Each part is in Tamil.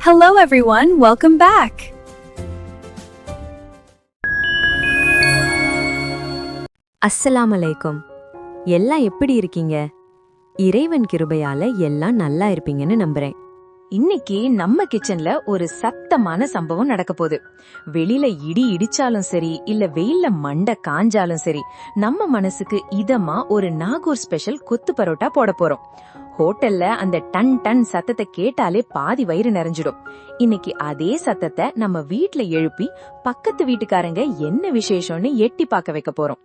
Hello everyone, welcome back. அஸ்ஸலாமு அலைக்கும். எல்லாம் எப்படி இருக்கீங்க? இறைவன் கிருபையால எல்லாம் நல்லா இருப்பீங்கன்னு நம்புறேன். இன்னைக்கு நம்ம கிச்சன்ல ஒரு சத்தமான சம்பவம் நடக்க போகுது. வெளியில இடி இடிச்சாலும் சரி, இல்ல வெயில்ல மண்டை காஞ்சாலும் சரி, நம்ம மனசுக்கு இதமா ஒரு நாகூர் ஸ்பெஷல் கொத்து பரோட்டா போட போறோம். ஹோட்டல்ல அந்த டன் டன் சத்தத்தை கேட்டாலே பாதி வயிறு நிறைஞ்சிடும். இன்னைக்கு அதே சத்தத்தை நம்ம வீட்ல எழுப்பி பக்கத்து வீட்டுக்காரங்க என்ன விசேஷம்னு எட்டி பார்க்க வைக்க போறோம்.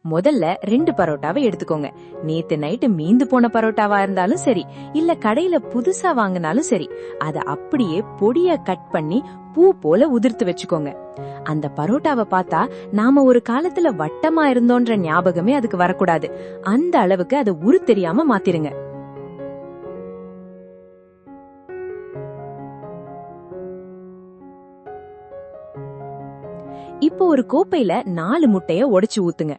முதல்ல 2 பரோட்டாவை எடுத்துக்கோங்க. நேத்து நைட்டு மீந்து போன பரோட்டாவா இருந்தாலும் சரி, இல்ல கடையில புதுசா வாங்கினாலும் சரி, அத அப்படியே பொடியா கட் பண்ணி பூ போல உதிர்த்து வச்சுக்கோங்க. அந்த பரோட்டாவை பார்த்தா நாம ஒரு காலத்துல வட்டமா இருந்தோன்ற ஞாபகமே அதுக்கு வரக்கூடாது. அந்த அளவுக்கு அதை உரு தெரியாம மாத்திருங்க. இப்போ ஒரு கோப்பையில 4 முட்டைய உடைச்சு ஊத்துங்க.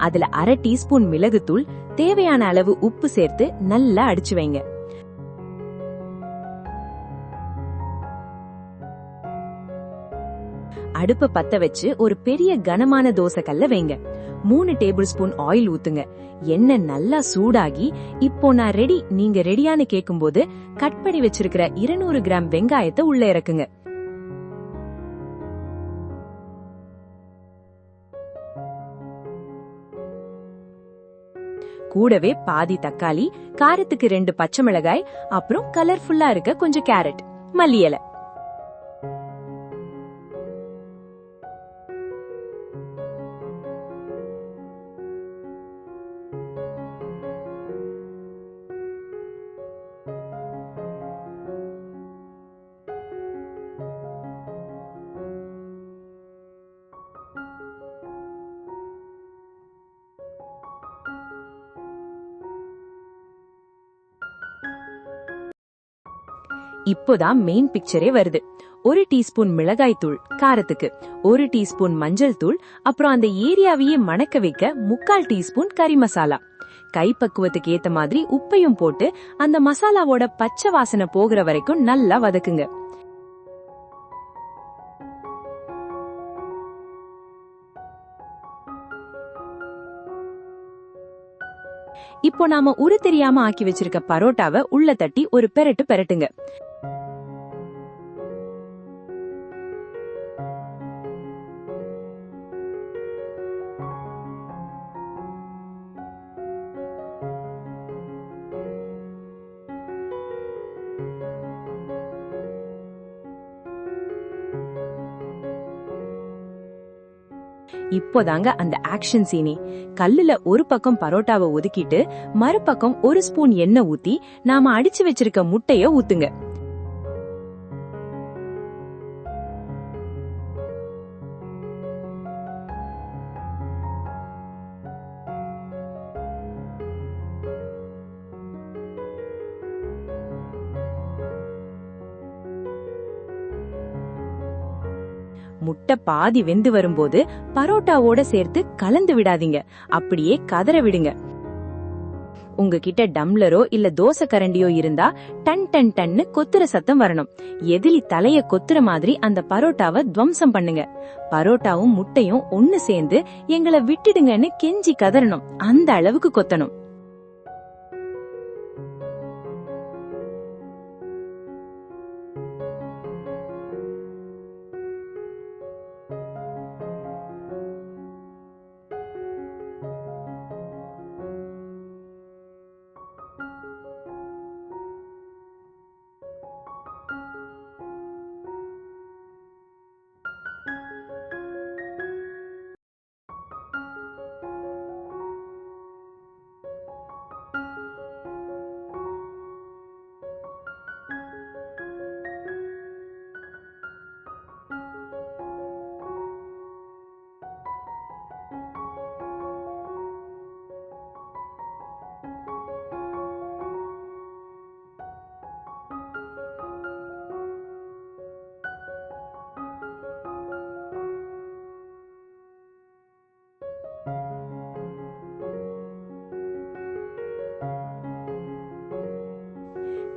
அதுல 1/2 டீஸ்பூன் மிளகுத்தூள், தேவையான அளவு உப்பு சேர்த்து நல்லா அடிச்சு வைங்க. அடுப்ப பத்த வச்சு ஒரு பெரிய கனமான தோசை கல்ல வைங்க. 3 டேபிள் ஸ்பூன் ஆயில் ஊத்துங்க. எண்ணெய் நல்லா சூடாகி, இப்போ நான் ரெடி, நீங்க ரெடியான்னு கேக்கும்போது கட் பண்ணி வச்சிருக்கிற 200 கிராம் வெங்காயத்தை உள்ள இறக்குங்க. கூடவே பாதி தக்காளி, காரத்துக்கு 2 பச்சை மிளகாய், அப்புறம் கலர்ஃபுல்லா இருக்க கொஞ்சம் கேரட், மல்லி இலை. இப்போதான் மெயின் பிக்சரே வருது. 1 டீஸ்பூன் மிளகாய் தூள் காரத்துக்கு, 1 டீஸ்பூன் மஞ்சள் தூள், அப்புறம் அந்த ஏரியாவையே மணக்க வைக்க 3/4 டீஸ்பூன் கறி மசாலா. கைப்பக்குவத்துக்கு ஏத்த மாதிரி உப்பையும் போட்டு அந்த மசாலாவோட பச்சை வாசனை போகிற வரைக்கும் நல்லா வதக்குங்க. இப்போ நாம உரு தெரியாம ஆக்கி வச்சிருக்க பரோட்டாவை உள்ள தட்டி ஒரு பெரட்டு பெரட்டுங்க. இப்போதாங்க அந்த ஆக்ஷன் சீனே. கல்லுல ஒரு பக்கம் பரோட்டாவை ஒதுக்கிட்டு மறுபக்கம் 1 ஸ்பூன் எண்ணெய் ஊத்தி நாம அடிச்சு வச்சிருக்க முட்டைய ஊத்துங்க. முட்டை பாதி வெந்து வரும்போது பரோட்டாவோட சேர்த்து கலந்து விடாதீங்க, அப்படியே கதற விடுங்க. உங்ககிட்ட டம்ளரோ இல்ல தோசை கரண்டியோ இருந்தா டன் டன் டன்னு கொத்துற சத்தம் வரணும். எதிலி தலைய கொத்துற மாதிரி அந்த பரோட்டாவை துவம்சம் பண்ணுங்க. பரோட்டாவும் முட்டையும் ஒன்னு சேர்ந்து எங்களை விட்டுடுங்கன்னு கெஞ்சி கதறணும். அந்த அளவுக்கு கொத்தணும்.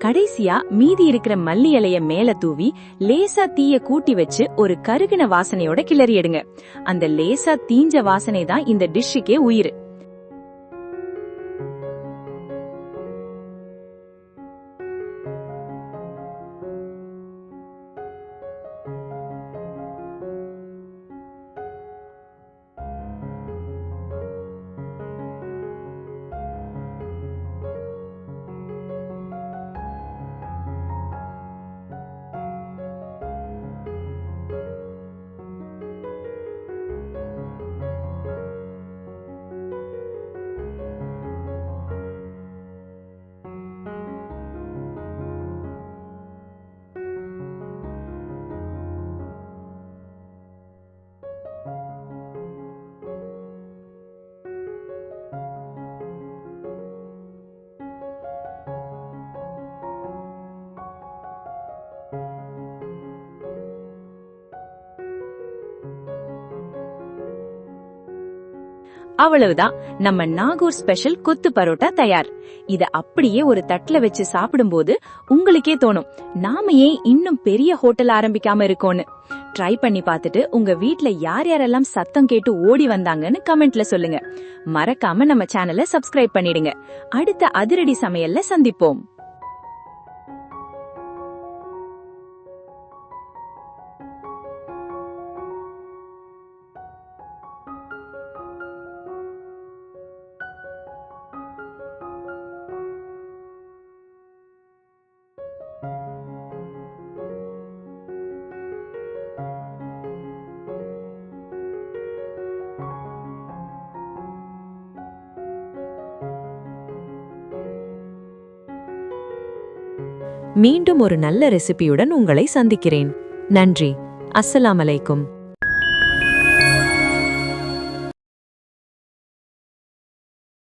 கடைசியா மீதி இருக்கிற மல்லி இலைய மேல தூவி லேசா தீய கூட்டி வச்சு ஒரு கருகின வாசனையோட கிளறி எடுங்க. அந்த லேசா தீஞ்ச வாசனை தான் இந்த டிஷ்ஷுக்கே உயிர். அவ்வளவுதான், நம்ம நாகூர் ஸ்பெஷல் கொத்து பரோட்டா தயார். இத அப்படியே ஒரு தட்டுல வச்சு சாப்பிடும்போது உங்களுக்கே தோணும், நாம ஏன் இன்னும் பெரிய ஹோட்டல் ஆரம்பிக்காம இருக்கோன்னு. ட்ரை பண்ணி பார்த்துட்டு உங்க வீட்ல யார் யாரெல்லாம் சத்தம் கேட்டு ஓடி வந்தாங்கன்னு கமெண்ட்ல சொல்லுங்க. மறக்காம நம்ம சேனலை சப்ஸ்கிரைப் பண்ணிடுங்க. அடுத்த அதிரடி சமையல்ல சந்திப்போம். மீண்டும் ஒரு நல்ல ரெசிபியுடன் உங்களை சந்திக்கிறேன். நன்றி. அஸ்ஸலாமு அலைக்கும்.